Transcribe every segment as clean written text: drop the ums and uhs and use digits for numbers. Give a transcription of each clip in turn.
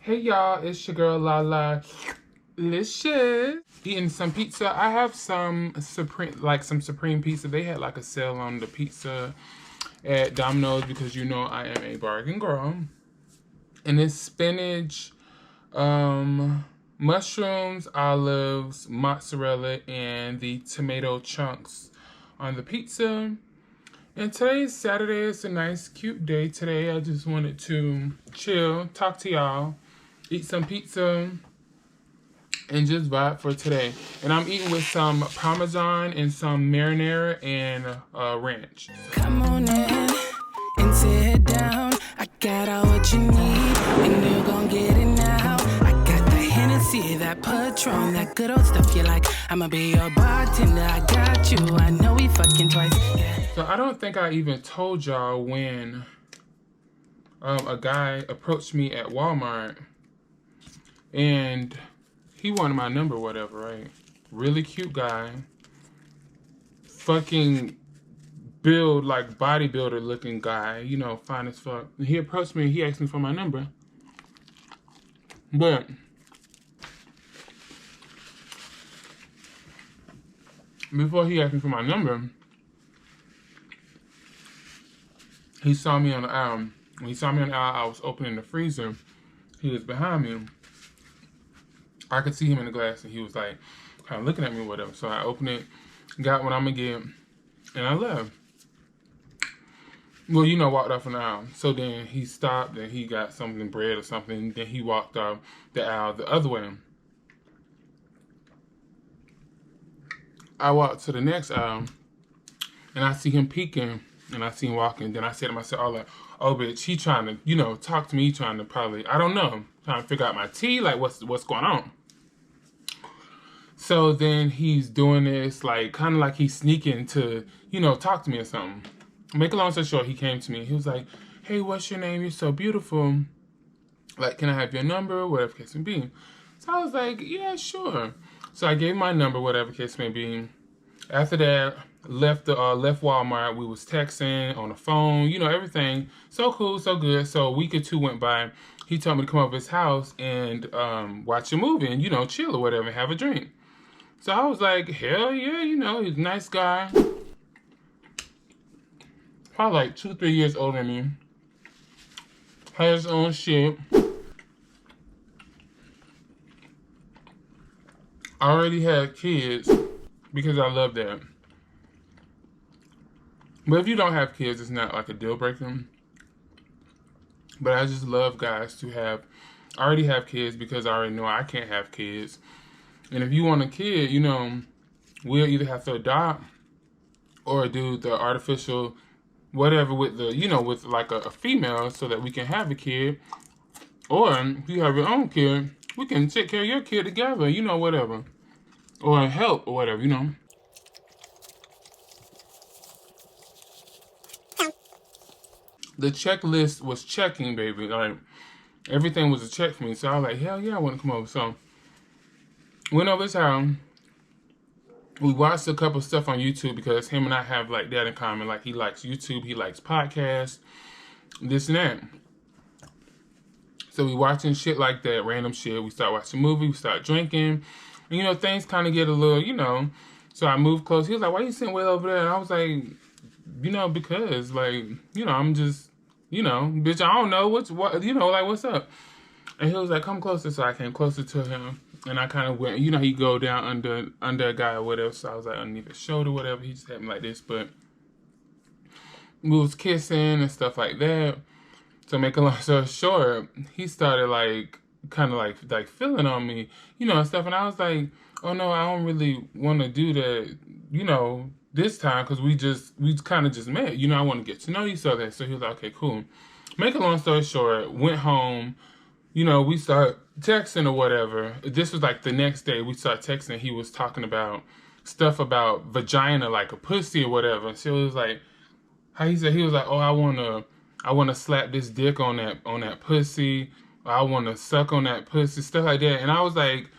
Hey y'all, it's your girl Lala Licious. Eating some pizza. I have some Supreme pizza. They had like a sale on the pizza at Domino's because you know I am a bargain girl. And it's spinach, mushrooms, olives, mozzarella, and the tomato chunks on the pizza. And today is Saturday. It's a nice, cute day today. I just wanted to chill, talk to y'all, eat some pizza, and just vibe for today. And I'm eating with some Parmesan and some marinara and ranch. Come on in and sit down. I got all what you need, and you're gonna get it now. I got the Hennessy, that Patron, that good old stuff you like. I'ma be your bartender. I got you. I know we fucking twice. Yeah. So I don't think I even told y'all when a guy approached me at Walmart and he wanted my number, whatever, right? Really cute guy. Fucking build, like bodybuilder looking guy, you know, fine as fuck. And he approached me and he asked me for my number. But before he asked me for my number, he saw me on the aisle. When he saw me on the aisle, I was opening the freezer. He was behind me. I could see him in the glass, and he was like, kind of looking at me or whatever. So I opened it, got what I'm gonna get, and I left. Well, you know, walked off an aisle. So then he stopped, and he got something, bread or something. Then he walked off the aisle the other way. I walked to the next aisle, and I see him peeking, and I see him walking. Then I said to myself, oh, bitch, he trying to, you know, talk to me. He trying to probably, I don't know, trying to figure out my tea, like what's going on. So then he's doing this, like, kind of like he's sneaking to, you know, talk to me or something. Make a long story short, he came to me. He was like, hey, what's your name? You're so beautiful. Like, can I have your number? Whatever case may be. So I was like, yeah, sure. So I gave him my number, whatever case may be. After that, left Walmart. We was texting on the phone, you know, everything. So cool, so good. So a week or two went by. He told me to come over to his house and watch a movie and, you know, chill or whatever and have a drink. So I was like, hell yeah, you know, he's a nice guy. Probably like 2-3 years older than me. Has his own shit. I already had kids because I love that. But if you don't have kids, it's not like a deal breaker. But I just love guys to already have kids because I already know I can't have kids. And if you want a kid, you know, we'll either have to adopt or do the artificial whatever with the, you know, with like a female so that we can have a kid. Or if you have your own kid, we can take care of your kid together, you know, whatever. Or help or whatever, you know. The checklist was checking, baby. Like, everything was a check for me. So I was like, hell yeah, I want to come over. So, went over his house. We watched a couple stuff on YouTube because him and I have, like, that in common. Like, he likes YouTube. He likes podcasts. This and that. So, we watching shit like that, random shit. We start watching movies. We start drinking. And, you know, things kind of get a little, you know. So, I moved close. He was like, why you sitting way over there? And I was like, you know, because, like, you know, I'm just, you know, bitch, I don't know what, you know, like, what's up? And he was like, come closer. So I came closer to him. And I kind of went, you know, he go down under a guy or whatever. So I was like underneath his shoulder, whatever. He just had me like this. But we was kissing and stuff like that. So make a long story short, he started, like, kind of like feeling on me, you know, and stuff. And I was like, oh, no, I don't really want to do that, you know, this time, because we kind of just met. You know, I want to get to know each other. So he was like, okay, cool. Make a long story short, went home. You know, we start texting or whatever. This was like the next day. We start texting. He was talking about stuff about vagina, like a pussy or whatever. So it was like, how he said, he was like, oh, I wanna slap this dick on that pussy. I wanna suck on that pussy, stuff like that. And I was like,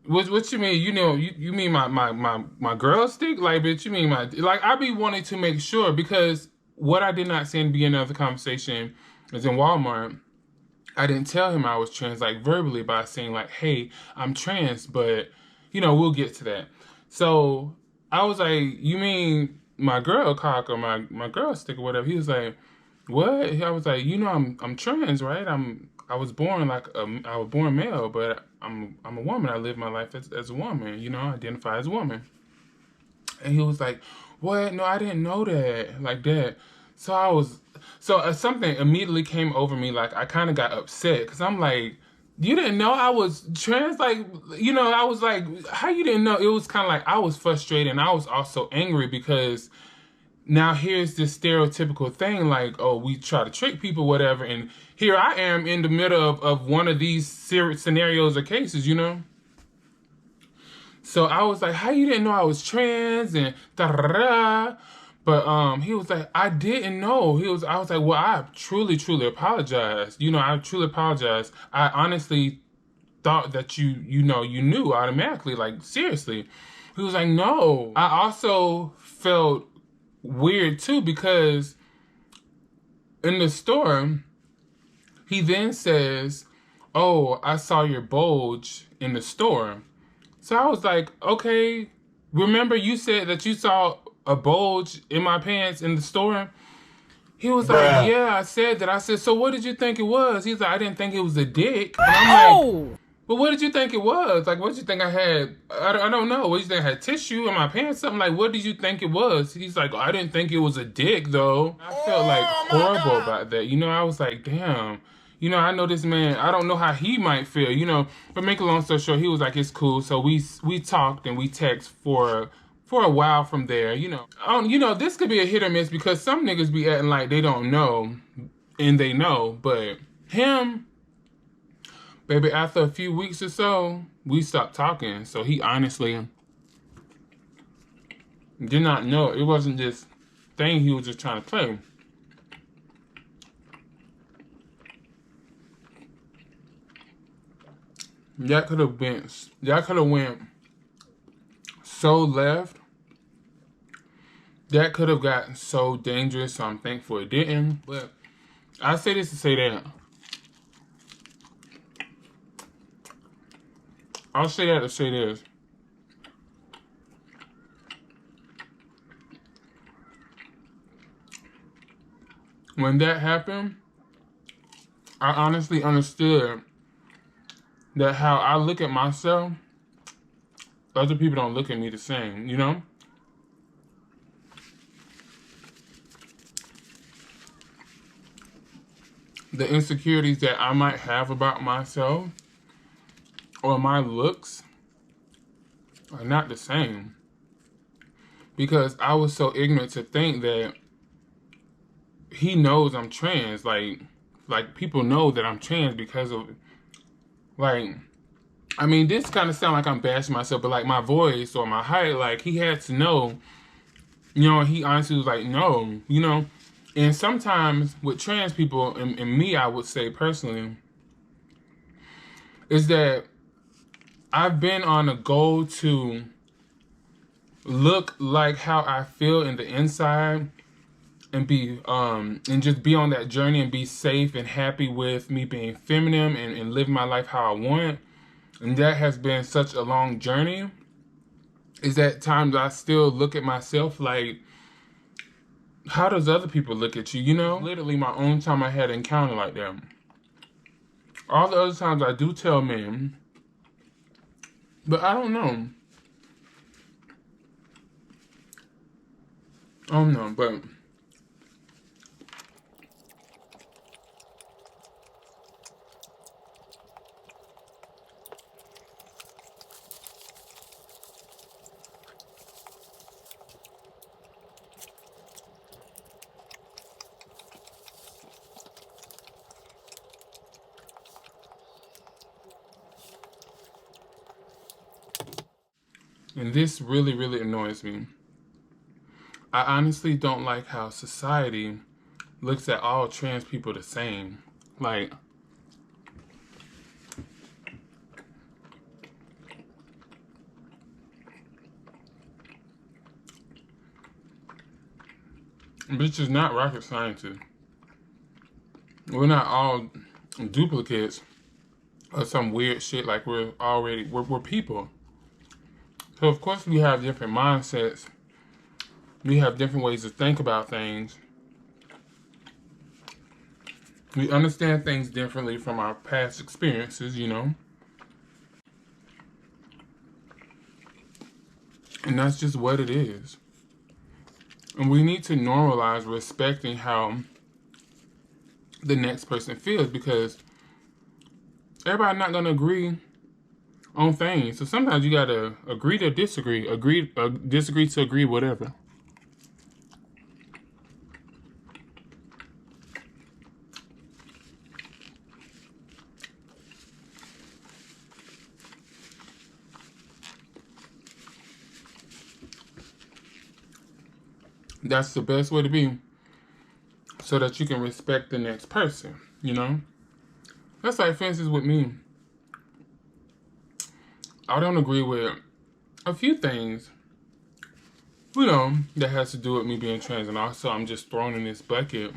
what you mean? You know, you mean my girl stick? Like, bitch, you mean like, I be wanting to make sure, because what I did not say in the beginning of the conversation is in Walmart, I didn't tell him I was trans, like verbally, by saying like, hey, I'm trans, but you know, we'll get to that. So I was like, you mean my girl cock or my girl stick or whatever? He was like, what? I was like, you know, I'm trans, right? I was born I was born male, but I'm a woman. I live my life as a woman, you know, I identify as a woman. And he was like, what? No, I didn't know that, like that. So something immediately came over me. Like, I kind of got upset because I'm like, you didn't know I was trans? Like, you know, I was like, how you didn't know? It was kind of like I was frustrated and I was also angry because now here's this stereotypical thing like, oh, we try to trick people, whatever. And here I am in the middle of one of these scenarios or cases, you know? So I was like, how you didn't know I was trans and da da da. But he was like, I didn't know. I was like, well, I truly, truly apologize. You know, I truly apologize. I honestly thought that you know, you knew automatically, like seriously. He was like, no. I also felt weird too because in the store, he then says, oh, I saw your bulge in the store. So I was like, okay, remember you said that you saw a bulge in my pants in the store? He was like, yeah, I said that. I said, so what did you think it was? He's like, I didn't think it was a dick. And I'm like, but what did you think it was? Like, what did you think I had? I don't know. What did you think I had tissue in my pants? Something like, what did you think it was? He's like, I didn't think it was a dick, though. I felt like horrible about that. You know, I was like, damn. You know, I know this man. I don't know how he might feel, you know. But make a long story short, he was like, it's cool. So we talked and we text for a while from there, you know. You know, this could be a hit or miss because some niggas be acting like they don't know and they know. But him, baby, after a few weeks or so, we stopped talking. So he honestly did not know. It wasn't this thing he was just trying to play. That could have went so left. That could have gotten so dangerous, so I'm thankful it didn't. But I say this to say that. I'll say that to say this. When that happened, I honestly understood that how I look at myself, other people don't look at me the same, you know? The insecurities that I might have about myself or my looks are not the same. Because I was so ignorant to think that he knows I'm trans. Like people know that I'm trans because of, like, I mean, this kind of sound like I'm bashing myself, but like my voice or my height, like he had to know, you know, he honestly was like, no, you know. And sometimes with trans people, and me, I would say personally, is that I've been on a goal to look like how I feel in the inside and be and just be on that journey and be safe and happy with me being feminine and live my life how I want. And that has been such a long journey. Is that times I still look at myself like, how does other people look at you, you know? Literally my own time I had an encounter like that. All the other times I do tell men, but I don't know. I don't know, but and this really, really annoys me. I honestly don't like how society looks at all trans people the same. Like, bitch is not rocket scientists. We're not all duplicates or some weird shit like we're people. So of course we have different mindsets. We have different ways to think about things. We understand things differently from our past experiences, you know. And that's just what it is. And we need to normalize respecting how the next person feels, because everybody's not going to agree on things. So sometimes you got to agree to disagree, disagree to agree, whatever. That's the best way to be, so that you can respect the next person, you know? That's like, for instance, with me. I don't agree with a few things, you know, that has to do with me being trans. And also, I'm just thrown in this bucket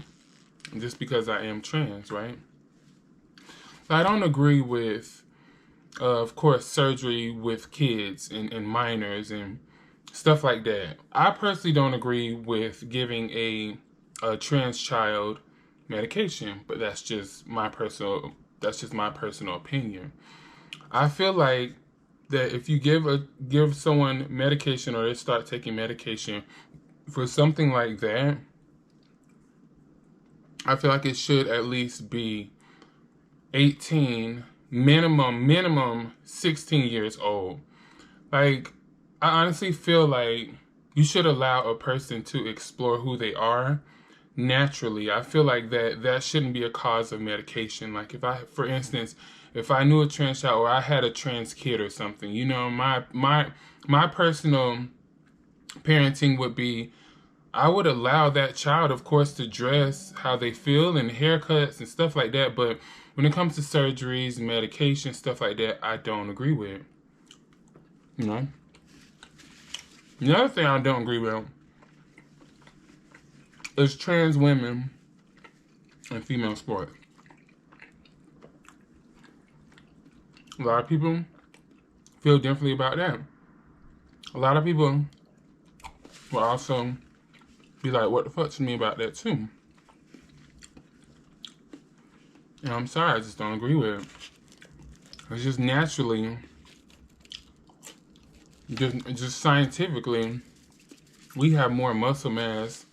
just because I am trans, right? I don't agree with, of course, surgery with kids and minors and stuff like that. I personally don't agree with giving a trans child medication, but that's just my personal opinion. I feel like that if you give someone medication, or they start taking medication for something like that, I feel like it should at least be 18, minimum 16 years old. Like, I honestly feel like you should allow a person to explore who they are naturally. I feel like that shouldn't be a cause of medication. Like, for instance, if I knew a trans child, or I had a trans kid or something, you know, my personal parenting would be, I would allow that child, of course, to dress how they feel and haircuts and stuff like that. But when it comes to surgeries, medication, stuff like that, I don't agree with. You know? Another thing I don't agree with is trans women in female sports. A lot of people feel differently about that. A lot of people will also be like, what the fuck to me about that too? And I'm sorry, I just don't agree with it. It's just naturally, just scientifically, we have more muscle mass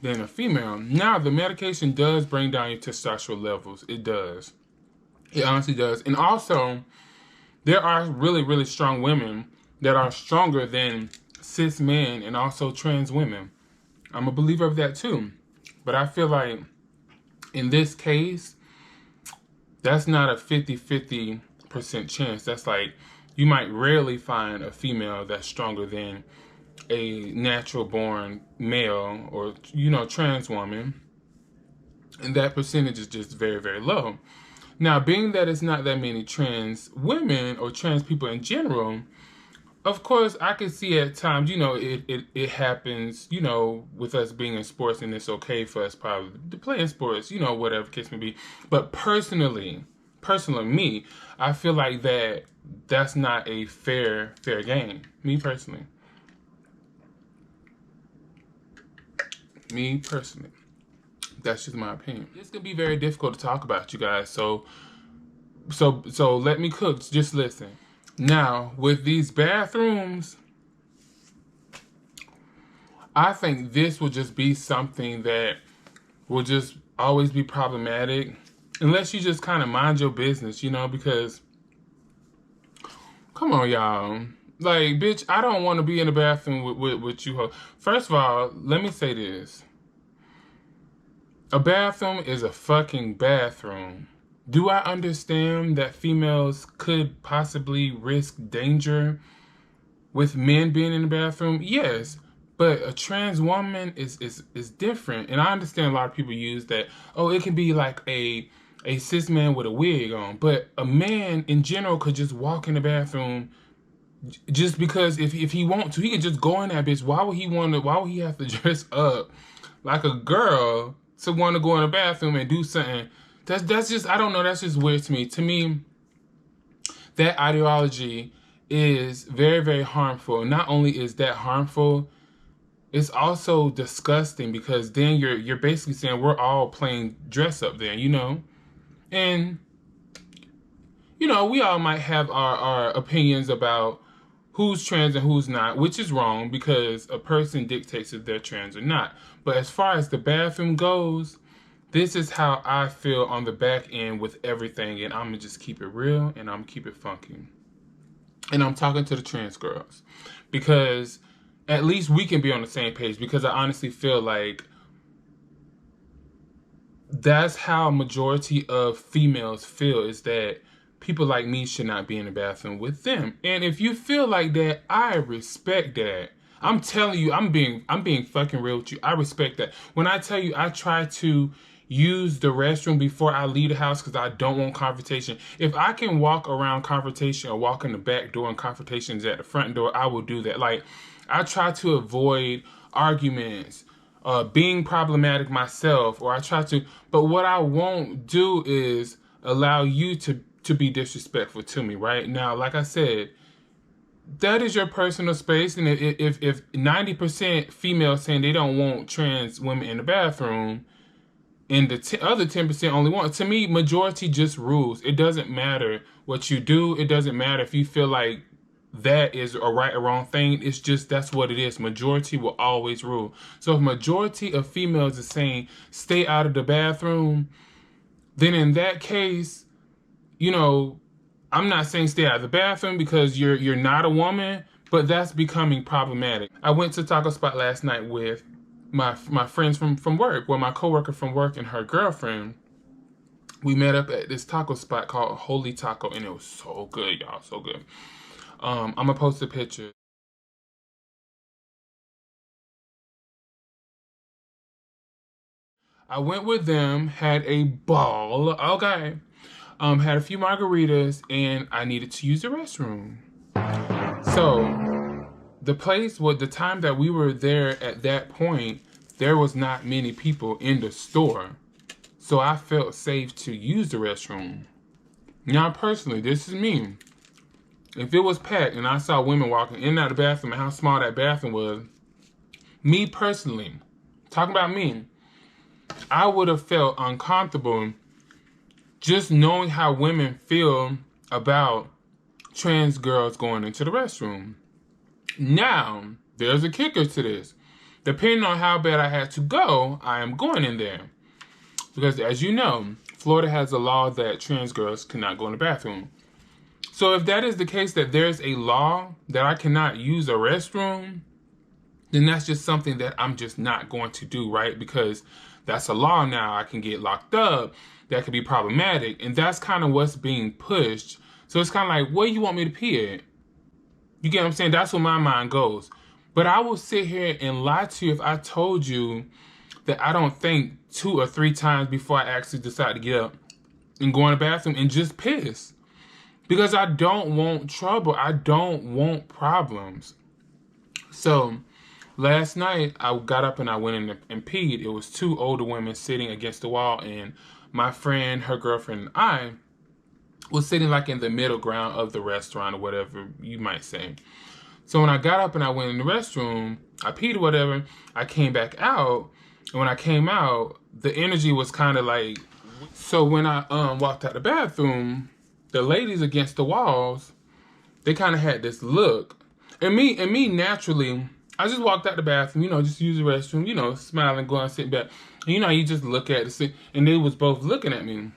than a female. Now, the medication does bring down your testosterone levels. It does. It honestly does. And also, there are really, really strong women that are stronger than cis men and also trans women. I'm a believer of that too. But I feel like in this case, that's not a 50-50% chance. That's like, you might rarely find a female that's stronger than a natural born male or, you know, trans woman. And that percentage is just very, very low. Now, being that it's not that many trans women or trans people in general, of course, I can see at times, you know, it happens, you know, with us being in sports, and it's okay for us probably to play in sports, you know, whatever case may be. But personally, me, I feel like that's not a fair game. Me personally. That's just my opinion. It's gonna be very difficult to talk about, you guys. So let me cook. Just listen. Now, with these bathrooms, I think this will just be something that will just always be problematic, unless you just kind of mind your business, you know, because, come on, y'all. Like, bitch, I don't want to be in the bathroom with you. First of all, let me say this. A bathroom is a fucking bathroom. Do I understand that females could possibly risk danger with men being in the bathroom? Yes. But a trans woman is different. And I understand a lot of people use that, oh, it can be like a cis man with a wig on. But a man in general could just walk in the bathroom just because if he wants to, he could just go in that bitch. Why would he have to dress up like a girl to want to go in the bathroom and do something That's just, I don't know, that's just weird to me. To me, that ideology is very, very harmful. Not only is that harmful, it's also disgusting, because then you're basically saying we're all playing dress up there, you know? And, you know, we all might have our opinions about who's trans and who's not, which is wrong, because a person dictates if they're trans or not. But as far as the bathroom goes, this is how I feel on the back end with everything, and I'm gonna just keep it real, and I'm gonna keep it funky. And I'm talking to the trans girls, because at least we can be on the same page, because I honestly feel like that's how majority of females feel, is that people like me should not be in the bathroom with them. And if you feel like that, I respect that. I'm telling you, I'm being fucking real with you. I respect that. When I tell you I try to use the restroom before I leave the house because I don't want confrontation. If I can walk around confrontation or walk in the back door and confrontations at the front door, I will do that. Like, I try to avoid arguments, being problematic myself, or I try to, but what I won't do is allow you to be disrespectful to me, right? Now, like I said, that is your personal space, and if 90% females saying they don't want trans women in the bathroom, and the other 10% only want, to me, majority just rules. It doesn't matter what you do. It doesn't matter if you feel like that is a right or wrong thing. It's just, that's what it is. Majority will always rule. So if majority of females is saying stay out of the bathroom, then in that case, you know, I'm not saying stay out of the bathroom because you're not a woman, but that's becoming problematic. I went to taco spot last night with my friends from work, well, my coworker from work and her girlfriend. We met up at this taco spot called Holy Taco, and it was so good, y'all, so good. I'm gonna post a picture. I went with them, had a ball, okay. Had a few margaritas, and I needed to use the restroom. So, the place, the time that we were there at that point, there was not many people in the store. So I felt safe to use the restroom. Now, personally, this is me. If it was packed and I saw women walking in and out of the bathroom and how small that bathroom was, me personally, talking about me, I would have felt uncomfortable just knowing how women feel about trans girls going into the restroom. Now, there's a kicker to this. Depending on how bad I had to go, I am going in there. Because as you know, Florida has a law that trans girls cannot go in the bathroom. So if that is the case, that there's a law that I cannot use a restroom, then that's just something that I'm just not going to do, right? Because that's a law now. I can get locked up. That could be problematic. And that's kind of what's being pushed. So it's kind of like, where you want me to pee at? You get what I'm saying? That's where my mind goes. But I will sit here and lie to you if I told you that I don't think 2 or 3 times before I actually decide to get up and go in the bathroom and just piss. Because I don't want trouble. I don't want problems. So last night, I got up and I went in and peed. It was 2 older women sitting against the wall, and my friend, her girlfriend, and I was sitting like in the middle ground of the restaurant or whatever you might say. So when I got up and I went in the restroom, I peed or whatever, I came back out, and when I came out, the energy was kind of like, so when I walked out the bathroom, the ladies against the walls, they kind of had this look. And me naturally, I just walked out the bathroom, you know, just use the restroom, you know, smiling, going, sit back. And you know, you just look at it, and they was both looking at me.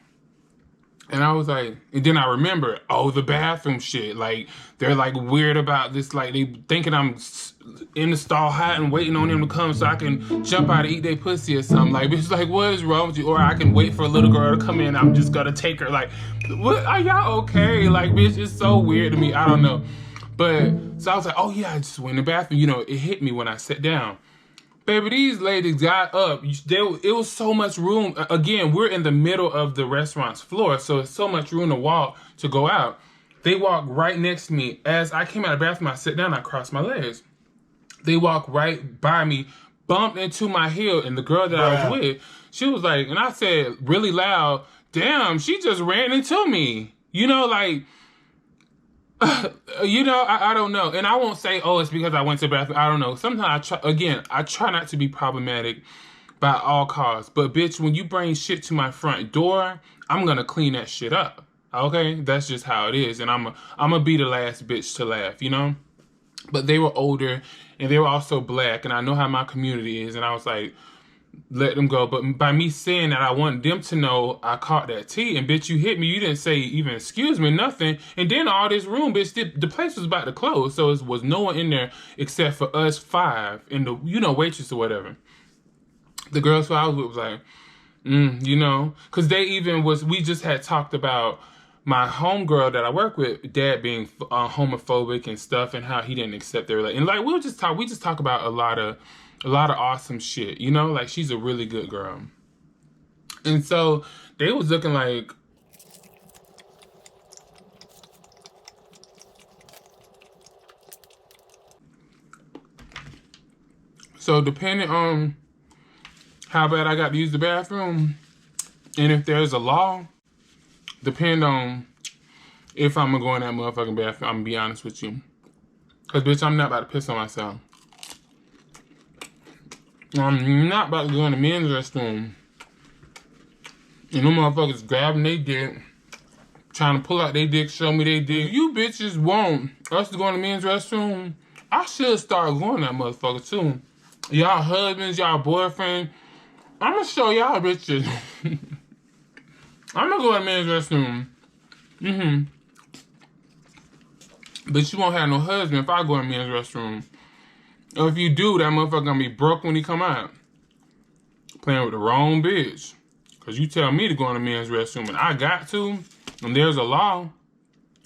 And I was like, and then I remember, oh, the bathroom shit. Like, they're like weird about this. Like, they thinking I'm in the stall hiding, waiting on them to come so I can jump out and eat their pussy or something. Like, bitch, like, what is wrong with you? Or I can wait for a little girl to come in. I'm just gonna take her. Like, what? Are y'all okay? Like, bitch, it's so weird to me. I don't know. But, so I was like, oh yeah, I just went in the bathroom. You know, it hit me when I sat down. Baby, these ladies got up. It was so much room. Again, we're in the middle of the restaurant's floor, so it's so much room to walk, to go out. They walked right next to me. As I came out of the bathroom, I sat down, I crossed my legs. They walked right by me, bumped into my heel, and the girl that I was with, she was like, and I said really loud, damn, she just ran into me. You know, like, you know, I don't know. And I won't say, oh, it's because I went to the bathroom. I don't know. Sometimes I try not to be problematic by all costs. But bitch, when you bring shit to my front door, I'm gonna clean that shit up. Okay? That's just how it is. And I'm gonna be the last bitch to laugh, you know? But they were older and they were also black, and I know how my community is, and I was like, let them go. But by me saying that, I want them to know I caught that tea. And bitch, you hit me. You didn't say even excuse me, nothing. And then all this room, bitch, the place was about to close. So it was no one in there except for us 5 and the, you know, waitress or whatever. The girls who I was with was like, you know, because they even was, we just had talked about my homegirl that I work with, dad being homophobic and stuff, and how he didn't accept their relationship. And like we just talk about a lot of awesome shit, you know, like she's a really good girl. And so they was looking like, so depending on how bad I got to use the bathroom, and if there's a law, depend on if I'm gonna go in that motherfucking bathroom. I'm gonna be honest with you. Cause bitch, I'm not about to piss on myself. I'm not about to go in the men's restroom and them motherfuckers grabbing they dick, trying to pull out their dick, show me they dick. You bitches want us to go in the men's restroom. I should start going that motherfucker too. Y'all husbands, y'all boyfriend, I'm gonna show y'all bitches. I'm gonna go in the men's restroom. But you won't have no husband if I go in the men's restroom. Or if you do, that motherfucker gonna be broke when he come out. Playing with the wrong bitch. Cause you tell me to go in the men's restroom and I got to, and there's a law.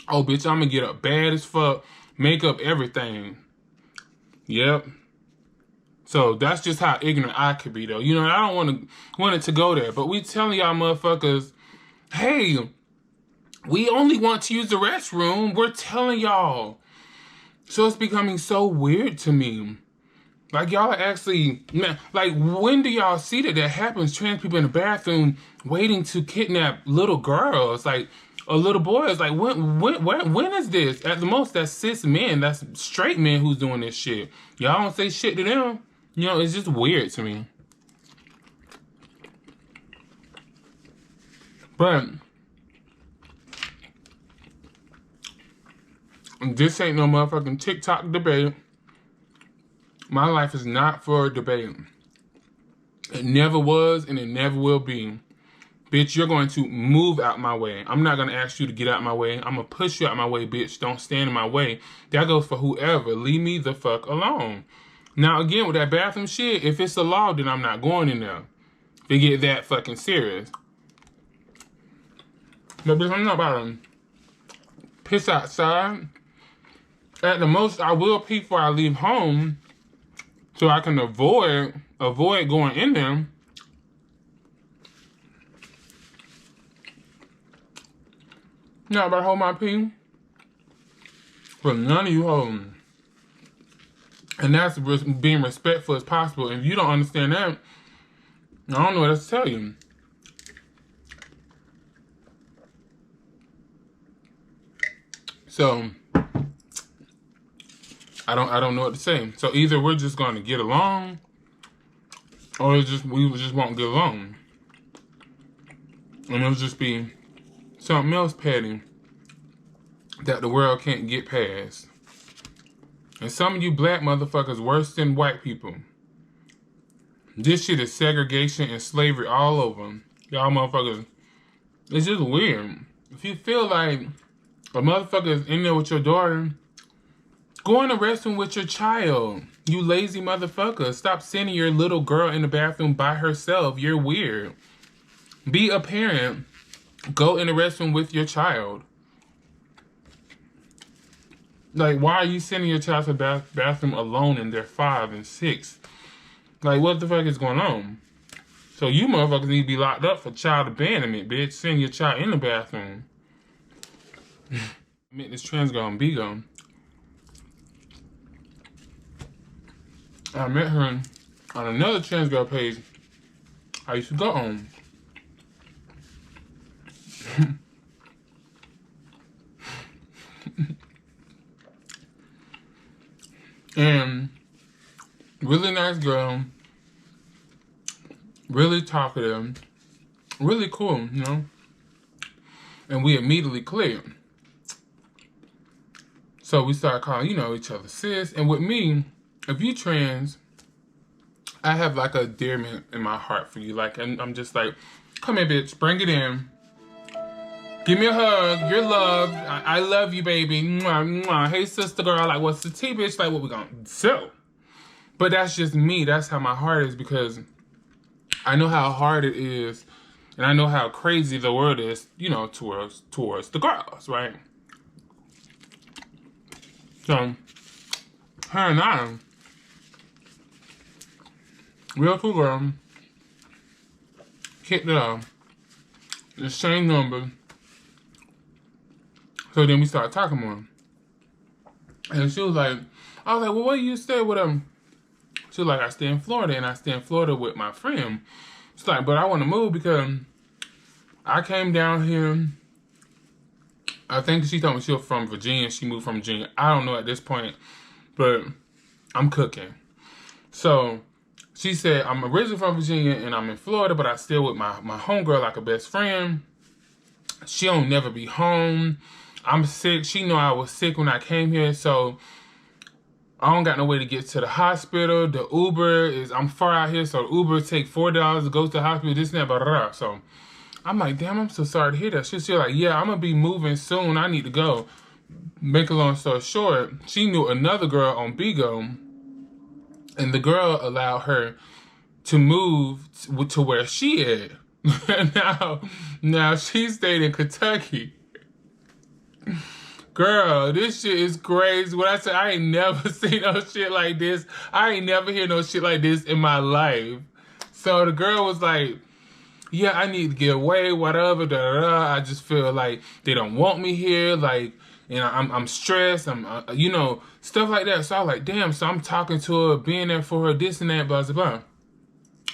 Oh, bitch, I'm gonna get up bad as fuck. Make up everything. Yep. So that's just how ignorant I could be, though. You know, I don't want it to go there. But we telling y'all motherfuckers, hey, we only want to use the restroom. We're telling y'all. So it's becoming so weird to me. Like, y'all are actually, man, like, when do y'all see that happens? Trans people in the bathroom waiting to kidnap little girls, like, or little boys. Like, when is this? At the most, that's cis men. That's straight men who's doing this shit. Y'all don't say shit to them. You know, it's just weird to me. But this ain't no motherfucking TikTok debate. My life is not for debate. It never was and it never will be. Bitch, you're going to move out my way. I'm not going to ask you to get out my way. I'm going to push you out my way, bitch. Don't stand in my way. That goes for whoever. Leave me the fuck alone. Now, again, with that bathroom shit, if it's a law, then I'm not going in there. If it get that fucking serious. But bitch, I'm not about to piss outside. At the most, I will pee before I leave home so I can avoid going in there. Not about to hold my pee. But none of you hold. And that's being respectful as possible. If you don't understand that, I don't know what else to tell you. So I don't know what to say. So either we're just going to get along, or we just won't get along, and it'll just be something else petty that the world can't get past. And some of you black motherfuckers worse than white people. This shit is segregation and slavery all over. Y'all motherfuckers, it's just weird. If you feel like a motherfucker is in there with your daughter, go in the restroom with your child. You lazy motherfucker. Stop sending your little girl in the bathroom by herself. You're weird. Be a parent. Go in the restroom with your child. Like, why are you sending your child to the bathroom alone and they're 5 and 6? Like, what the fuck is going on? So you motherfuckers need to be locked up for child abandonment, bitch. Send your child in the bathroom. I met this trans girl on Bigo. I met her on another trans girl page I used to go on. And really nice girl, really talkative, really cool, you know. And we immediately clicked. So we started calling, you know, each other sis. And with me, if you trans, I have like a endearment in my heart for you. Like, I'm just like, come here, bitch, bring it in. Give me a hug. You're loved. I love you, baby. Mwah, mwah. Hey, sister girl. Like, what's the tea, bitch? Like, what we gonna do? But that's just me. That's how my heart is, because I know how hard it is, and I know how crazy the world is, you know, towards the girls, right? So, her and I, real cool girl, kicked it off. The same number. So then we started talking more. And she was like, I was like, well, where you stay with him? She was like, I stay in Florida, and I stay in Florida with my friend. She's like, but I want to move because I came down here. I think she told me she was from Virginia. She moved from Virginia. I don't know at this point, but I'm cooking. So she said, I'm originally from Virginia, and I'm in Florida, but I still with my homegirl like a best friend. She don't never be home. I'm sick. She know I was sick when I came here, so I don't got no way to get to the hospital. The Uber is, I'm far out here, so the Uber take $4 to go to the hospital, this and that, blah, blah, blah. So I'm like, damn, I'm so sorry to hear that. She's like, yeah, I'm going to be moving soon. I need to go. Make a long story short, she knew another girl on Bigo, and the girl allowed her to move to where she is. now she stayed in Kentucky. Girl, this shit is crazy. When I say I ain't never seen no shit like this, I ain't never hear no shit like this in my life. So the girl was like, yeah, I need to get away, whatever, da da da. I just feel like they don't want me here, like, and I'm stressed, I'm, you know, stuff like that. So I was like, damn, so I'm talking to her, being there for her, this and that, blah, blah, blah.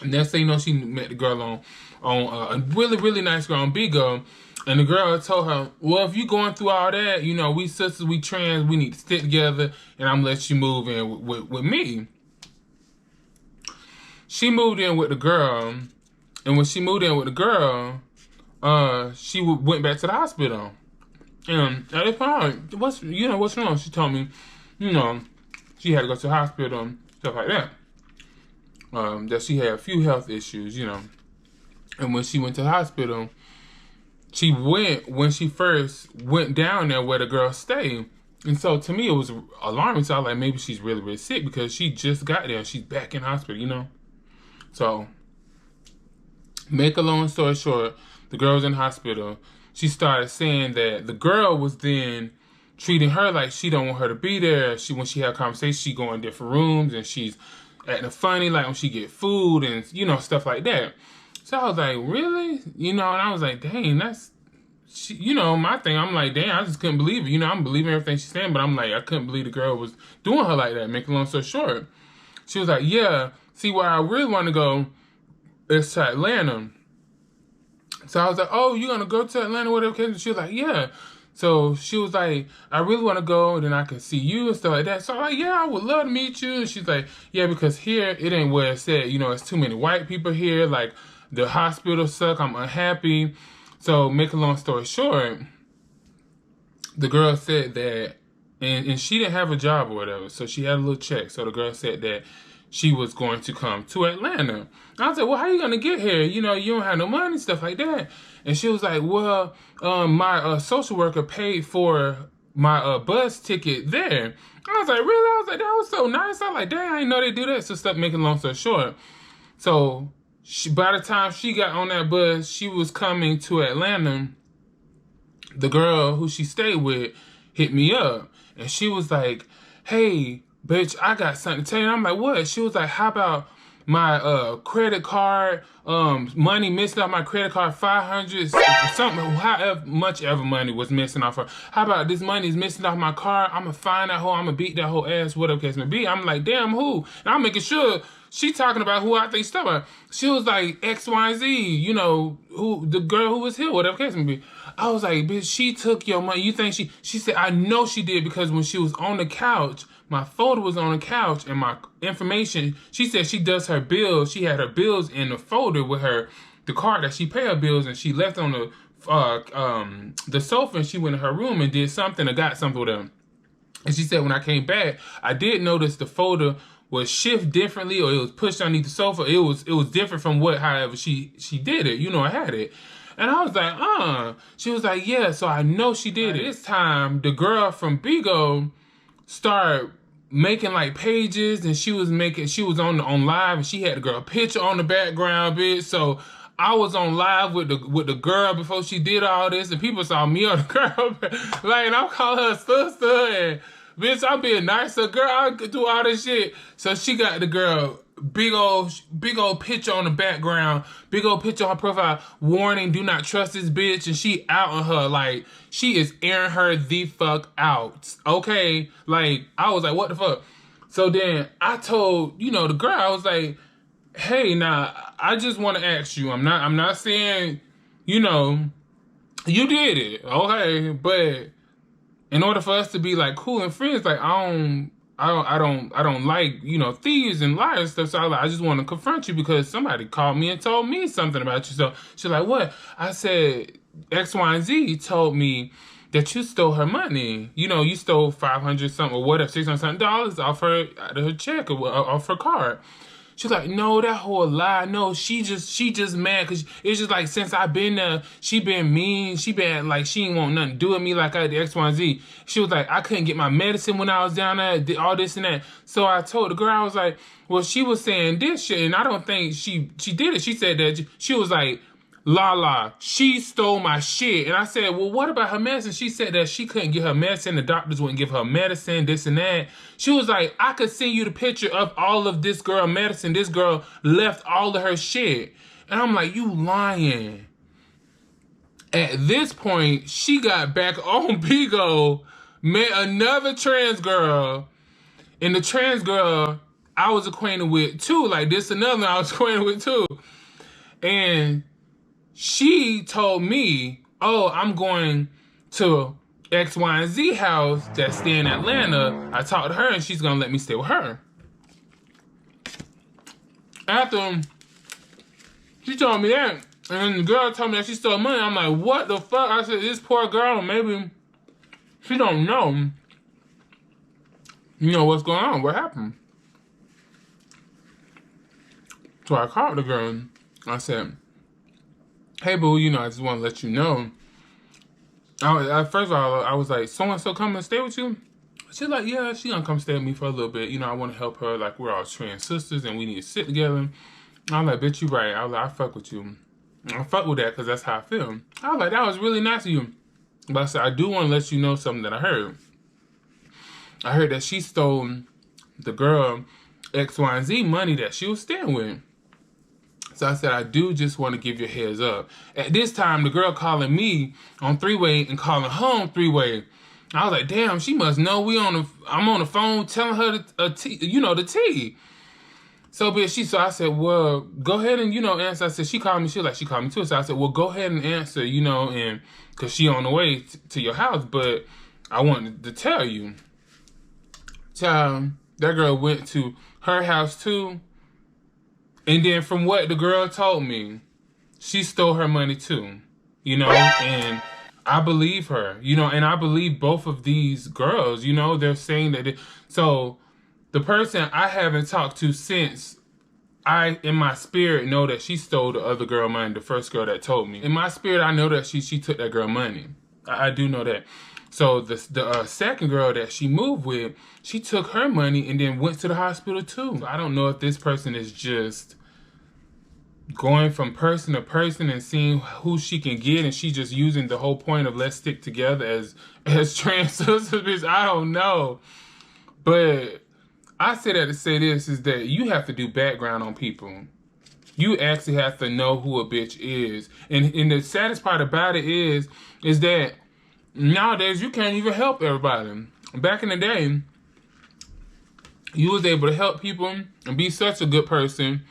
And next thing you know, she met the girl on a really, really nice girl on Bigo. And the girl told her, well, if you going through all that, you know, we sisters, we trans, we need to stick together, and I'm gonna let you move in with me. She moved in with the girl, and when she moved in with the girl, she went back to the hospital. And at this point, what's wrong? She told me, you know, she had to go to the hospital, stuff like that. That she had a few health issues, you know. And when she went to the hospital, she went when she first went down there where the girl stayed. And so to me, it was alarming. So I was like, maybe she's really, really sick because she just got there. She's back in hospital, you know. So, make a long story short, the girl was in hospital. She started saying that the girl was then treating her like she don't want her to be there. When she had a conversation, she go in different rooms and she's acting funny, like when she get food and, you know, stuff like that. So I was like, really? You know, and I was like, dang, that's, you know, my thing. I'm like, damn, I just couldn't believe it. You know, I'm believing everything she's saying, but I'm like, I couldn't believe the girl was doing her like that. Make a long story short, she was like, yeah, see, where I really want to go is to Atlanta. So I was like, oh, you going to go to Atlanta, whatever? She was like, yeah. So she was like, I really want to go, and then I can see you and stuff like that. So I'm like, yeah, I would love to meet you. And she's like, yeah, because here, it ain't where it's at. You know, it's too many white people here. Like, the hospital suck. I'm unhappy. So, make a long story short, the girl said that, and she didn't have a job or whatever, so she had a little check. So the girl said that she was going to come to Atlanta. And I was like, well, how are you going to get here? You know, you don't have no money, stuff like that. And she was like, well, my social worker paid for my bus ticket there. I was like, really? I was like, that was so nice. I was like, dang, I didn't know they do that. So, stop making a long story short. So, by the time she got on that bus, she was coming to Atlanta. The girl who she stayed with hit me up. And she was like, hey, bitch, I got something to tell you. And I'm like, what? She was like, how about my credit card money missing off my credit card, 500, something, however much ever money was missing off her. How about this money is missing off my car? I'm gonna find that hoe, I'm gonna beat that whole ass, whatever case may be. I'm like, damn, who? And I'm making sure she talking about who I think she's talking about. She was like X, Y, Z, you know, who the girl who was here, whatever case may be. I was like, bitch, she took your money. You think she said, I know she did, because when she was on the couch, my folder was on the couch and my information, she said she does her bills. She had her bills in the folder with her, the card that she pay her bills, and she left on the sofa, and she went in her room and did something or got something with her. And she said when I came back, I did notice the folder was shift differently, or it was pushed underneath the sofa. It was different from however she did it. You know, I had it. And I was like, She was like, yeah, so I know she did it. This time, the girl from Bigo started making like pages, and she was on live, and she had the girl picture on the background, bitch. So I was on live with the girl before she did all this, and people saw me on the girl. Like, and I'm calling her sister, and bitch, I'm being nice. So girl, I do all this shit. So she got the girl big old picture on the background, big old picture on her profile, warning, do not trust this bitch, and she out on her, like, she is airing her the fuck out, okay? Like, I was like, what the fuck? So then I told, you know, the girl, I was like, hey, now, I just want to ask you, I'm not saying, you know, you did it, okay, but in order for us to be like cool and friends, like, I don't like, you know, thieves and liars and stuff. So I just want to confront you because somebody called me and told me something about you. So she's like, what? I said, X, Y, and Z told me that you stole her money. You know, you stole 500 something or whatever, $600 something off her, out of her check or off her card. She's like, no, that whole lie. No, she just mad because it's just like since I've been there, she been mean. She been like, she ain't want nothing to do with me like I did X, Y, and Z. She was like, I couldn't get my medicine when I was down there, did all this and that. So I told the girl, I was like, well, she was saying this shit, and I don't think she did it. She said that she was like, la, she stole my shit. And I said, well, what about her medicine? She said that she couldn't get her medicine. The doctors wouldn't give her medicine, this and that. She was like, I could send you the picture of all of this girl medicine. This girl left all of her shit. And I'm like, you lying. At this point, she got back on Bigo, met another trans girl. And the trans girl I was acquainted with too. Like this another I was acquainted with too. And she told me, oh, I'm going to X, Y, and Z house that's staying in Atlanta. I talked to her and she's going to let me stay with her. After she told me that, and the girl told me that she stole money, I'm like, what the fuck? I said, this poor girl, maybe she don't know, you know, what's going on, what happened. So I called the girl. I said, hey, boo, you know, I just want to let you know. First of all, I was like, so-and-so come and stay with you? She's like, yeah, she gonna come stay with me for a little bit. You know, I want to help her. Like, we're all trans sisters and we need to sit together. I'm like, bitch, you right. I was like, I fuck with you. I fuck with that because that's how I feel. I was like, that was really nice of you. But I said, I do want to let you know something that I heard. I heard that she stole the girl X, Y, and Z money that she was staying with. So I said, I do just want to give you a heads up. At this time, the girl calling me on three-way and calling her on three-way. I was like, damn, she must know I'm on the phone telling her the tea. So, bitch, so I said, well, go ahead and, you know, answer. I said, she called me too. So I said, well, go ahead and answer, you know, and because she on the way to your house, but I wanted to tell you. Child, that girl went to her house too. And then from what the girl told me, she stole her money too, you know, and I believe her, you know, and I believe both of these girls, you know, they're saying that. So the person I haven't talked to since, I, in my spirit, know that she stole the other girl money, the first girl that told me. In my spirit, I know that she took that girl money. I do know that. So the second girl that she moved with, she took her money and then went to the hospital too. I don't know if this person is just going from person to person and seeing who she can get, and she just using the whole point of let's stick together as trans sisters, bitch. I don't know. But I say that to say this is that you have to do background on people. You actually have to know who a bitch is. And the saddest part about it is that nowadays you can't even help everybody. Back in the day, you was able to help people and be such a good person.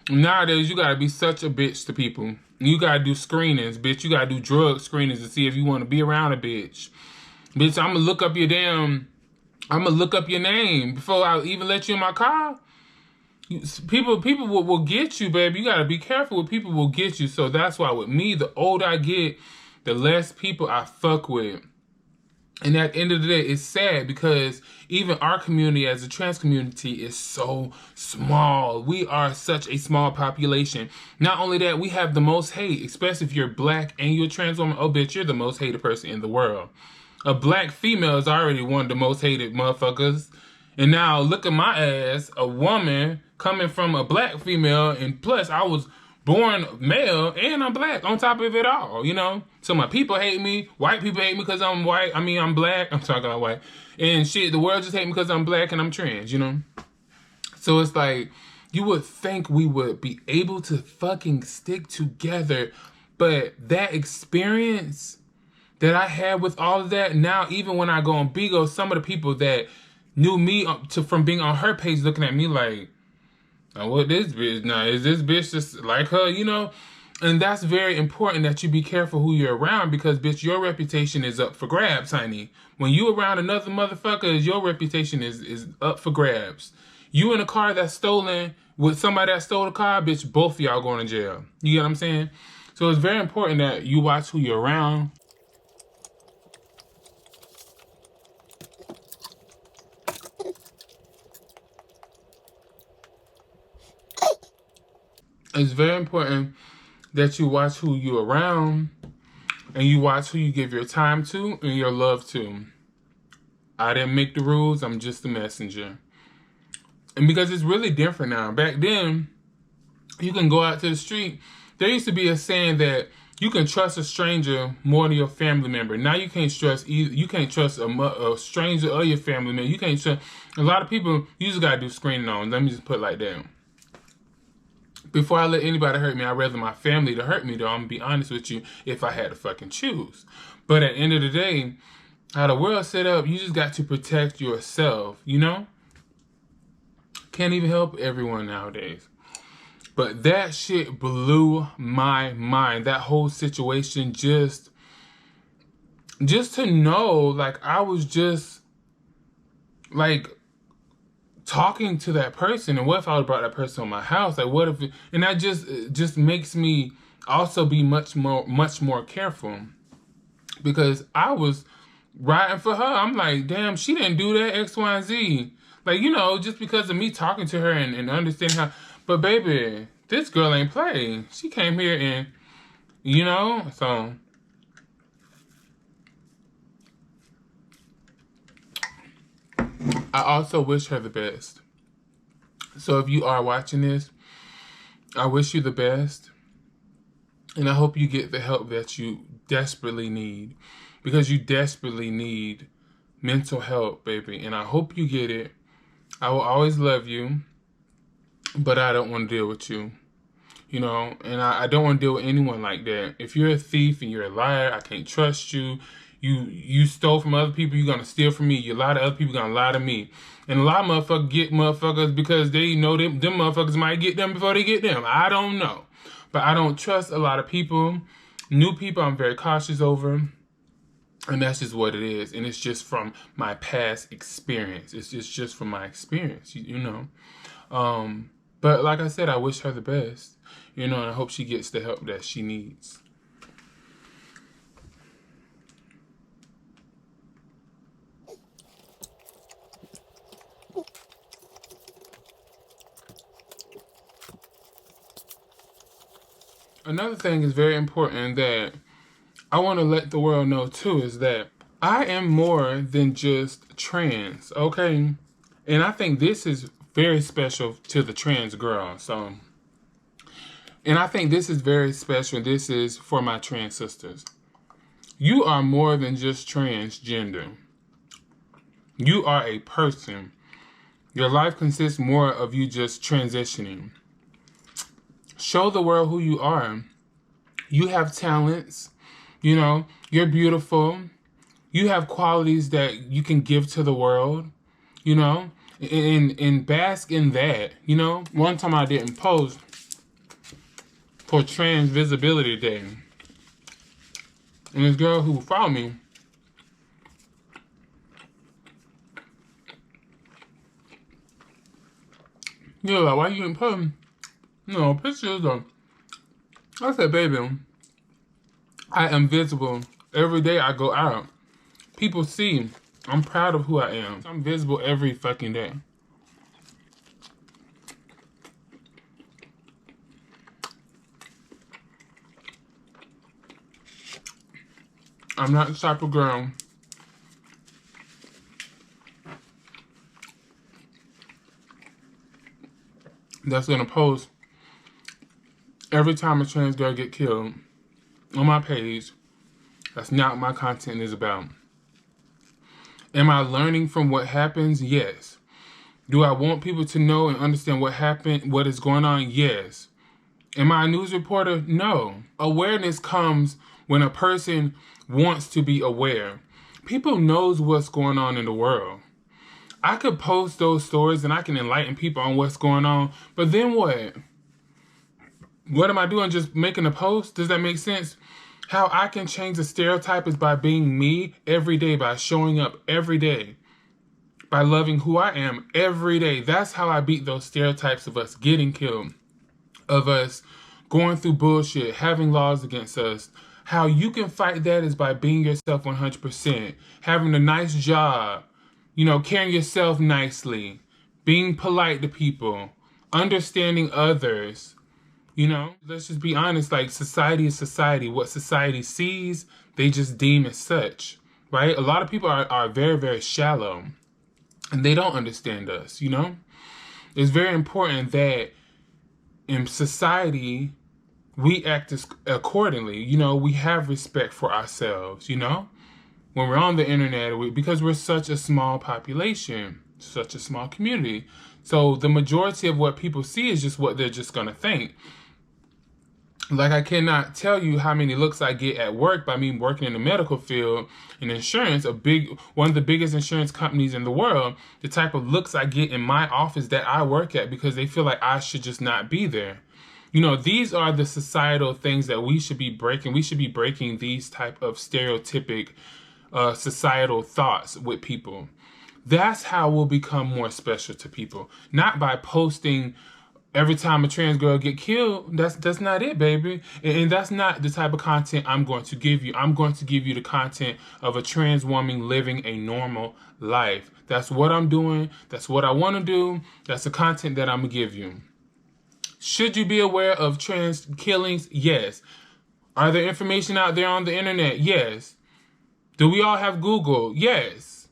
Nowadays, you gotta be such a bitch to people. You gotta do screenings, bitch. You gotta do drug screenings to see if you want to be around a bitch. Bitch, I'm gonna look up your name before I even let you in my car. People will get you, baby. You gotta be careful with people will get you. So that's why with me, the older I get, the less people I fuck with. And at the end of the day, it's sad because even our community as a trans community is so small. We are such a small population. Not only that, we have the most hate, especially if you're black and you're a trans woman. Oh, bitch, you're the most hated person in the world. A black female is already one of the most hated motherfuckers. And now look at my ass, a woman coming from a black female, and plus I was born male and I'm black on top of it all, you know? So my people hate me. White people hate me because I'm white. I mean, I'm black. I'm talking about white. And shit, the world just hate me because I'm black and I'm trans, you know? So it's like, you would think we would be able to fucking stick together. But that experience that I had with all of that, now even when I go on Bigo, some of the people that knew me from being on her page looking at me like, now what this bitch? Now is this bitch just like her? You know, and that's very important that you be careful who you're around because bitch, your reputation is up for grabs, honey. When you around another motherfucker, your reputation is up for grabs. You in a car that's stolen with somebody that stole the car, bitch, both of y'all going to jail. You get what I'm saying? So it's very important that you watch who you're around. It's very important that you watch who you're around and you watch who you give your time to and your love to. I didn't make the rules. I'm just the messenger. And because it's really different now. Back then, you can go out to the street. There used to be a saying that you can trust a stranger more than your family member. Now you can't trust either. You can't trust a stranger or your family member. You can't trust. A lot of people, you just gotta do screening on. Let me just put it like that. Before I let anybody hurt me, I'd rather my family to hurt me, though. I'm gonna be honest with you, if I had to fucking choose. But at the end of the day, how the world's set up, you just got to protect yourself, you know? Can't even help everyone nowadays. But that shit blew my mind. That whole situation just to know, like, I was just, like, talking to that person, and what if I would have brought that person on my house? Like, what if? And that just makes me also be much more careful because I was riding for her. I'm like, damn, she didn't do that X, Y, and Z. Like, you know, just because of me talking to her and understanding how. But baby, this girl ain't play. She came here and, you know, so. I also wish her the best. So if you are watching this, I wish you the best. And I hope you get the help that you desperately need. Because you desperately need mental help, baby. And I hope you get it. I will always love you. But I don't want to deal with you. You know, and I don't want to deal with anyone like that. If you're a thief and you're a liar, I can't trust you. You stole from other people, you're going to steal from me. You lie to other people, you're going to lie to me. And a lot of motherfuckers get motherfuckers because they know them motherfuckers might get them before they get them. I don't know. But I don't trust a lot of people. New people I'm very cautious over. And that's just what it is. And it's just from my past experience. It's just from my experience, you know. But like I said, I wish her the best. You know, and I hope she gets the help that she needs. Another thing is very important that I want to let the world know too is that I am more than just trans, okay? And I think this is very special to the trans girl. So, and I think this is very special. This is for my trans sisters. You are more than just transgender. You are a person. Your life consists more of you just transitioning. Show the world who you are. You have talents. You know, you're beautiful. You have qualities that you can give to the world, you know, and bask in that, you know. One time I didn't post for Trans Visibility Day. And this girl who followed me, you like, why you didn't post pictures of... I said, baby, I am visible. Every day I go out. People see. I'm proud of who I am. I'm visible every fucking day. I'm not the type of girl that's gonna post every time a trans girl get killed on my page. That's not what my content is about. Am I learning from what happens? Yes. Do I want people to know and understand what happened, what is going on? Yes. Am I a news reporter? No. Awareness comes when a person wants to be aware. People knows what's going on in the world. I could post those stories and I can enlighten people on what's going on, but then what? What am I doing? Just making a post? Does that make sense? How I can change the stereotype is by being me every day, by showing up every day, by loving who I am every day. That's how I beat those stereotypes of us getting killed, of us going through bullshit, having laws against us. How you can fight that is by being yourself 100%, having a nice job, you know, carrying yourself nicely, being polite to people, understanding others. You know, let's just be honest, like, society is society. What society sees, they just deem as such, right? A lot of people are very, very shallow, and they don't understand us, you know? It's very important that in society, we act accordingly. You know, we have respect for ourselves, you know? When we're on the internet, because we're such a small population, such a small community. So the majority of what people see is just what they're just going to think. Like, I cannot tell you how many looks I get at work by me working in the medical field and insurance, one of the biggest insurance companies in the world, the type of looks I get in my office that I work at because they feel like I should just not be there. You know, these are the societal things that we should be breaking. We should be breaking these type of stereotypic societal thoughts with people. That's how we'll become more special to people. Not by posting every time a trans girl get killed. That's not it, baby. And that's not the type of content I'm going to give you. I'm going to give you the content of a trans woman living a normal life. That's what I'm doing. That's what I want to do. That's the content that I'm going to give you. Should you be aware of trans killings? Yes. Are there information out there on the internet? Yes. Do we all have Google? Yes.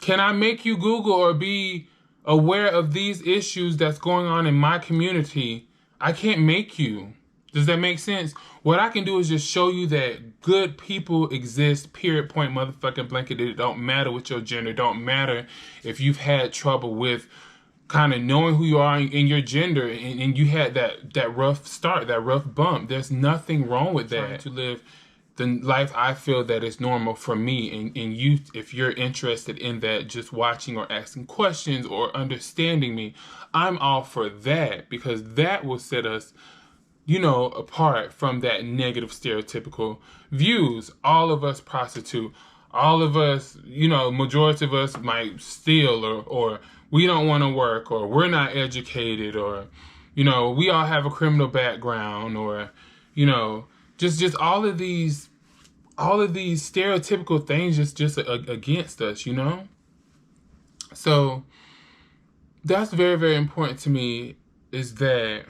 Can I make you Google or be aware of these issues that's going on in my community? I can't make you. Does that make sense? What I can do is just show you that good people exist, period, point, motherfucking blanket. It don't matter what your gender. It don't matter if you've had trouble with kind of knowing who you are in your gender and you had that rough start, that rough bump. There's nothing wrong with that. To live the life I feel that is normal for me, and you, if you're interested in that, just watching or asking questions or understanding me, I'm all for that, because that will set us, you know, apart from that negative stereotypical views. All of us prostitute, all of us, you know, majority of us might steal, or we don't want to work, or we're not educated, or, you know, we all have a criminal background, or, you know, just all of these stereotypical things just against us, you know? So that's very, very important to me, is that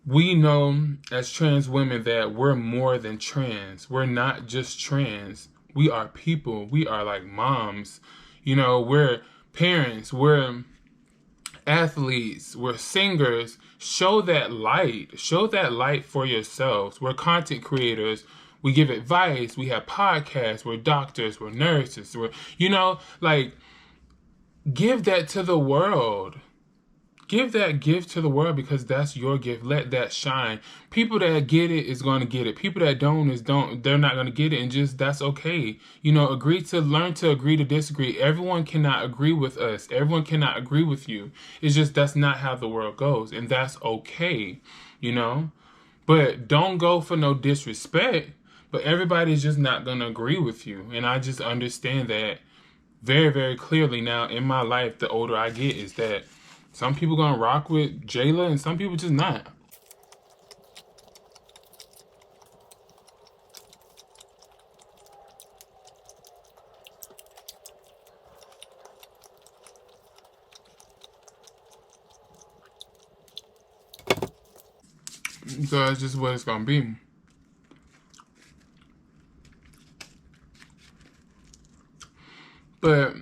we know as trans women that we're more than trans. We're not just trans. We are people. We are like moms. You know, we're parents. We're athletes. We're singers. Show that light. Show that light for yourselves. We're content creators. We give advice. We have podcasts. We're doctors. We're nurses. We're, you know, like, give that to the world. give that gift to the world, because that's your gift. Let that shine. People that get it is going to get it. People that don't, they're not going to get it, and just, that's okay. You know, learn to agree to disagree. Everyone cannot agree with us. Everyone cannot agree with you. It's just, that's not how the world goes, and that's okay, you know? But don't go for no disrespect, but everybody's just not going to agree with you, and I just understand that very, very clearly now in my life. The older I get, is that some people gonna rock with Jayla and some people just not. So that's just what it's gonna be. But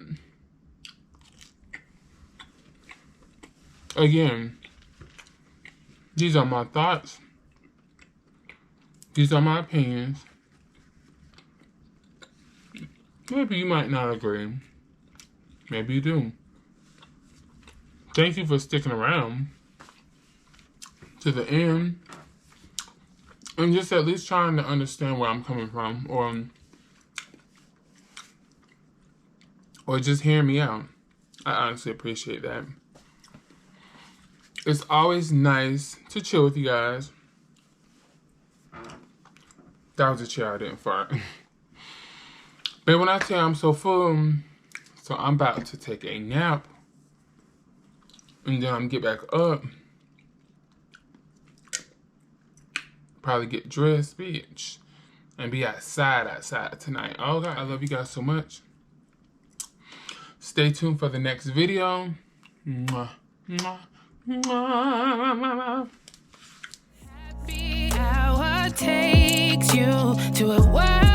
again, these are my thoughts. These are my opinions. Maybe you might not agree. Maybe you do. Thank you for sticking around to the end. And just at least trying to understand where I'm coming from. Or just hearing me out. I honestly appreciate that. It's always nice to chill with you guys. That was a chair, I didn't fart. But when I tell you I'm so full, so I'm about to take a nap. And then I'm get back up. Probably get dressed, bitch. And be outside tonight. Okay, I love you guys so much. Stay tuned for the next video. Mwah, mwah, mwah. Happy hour takes you to a world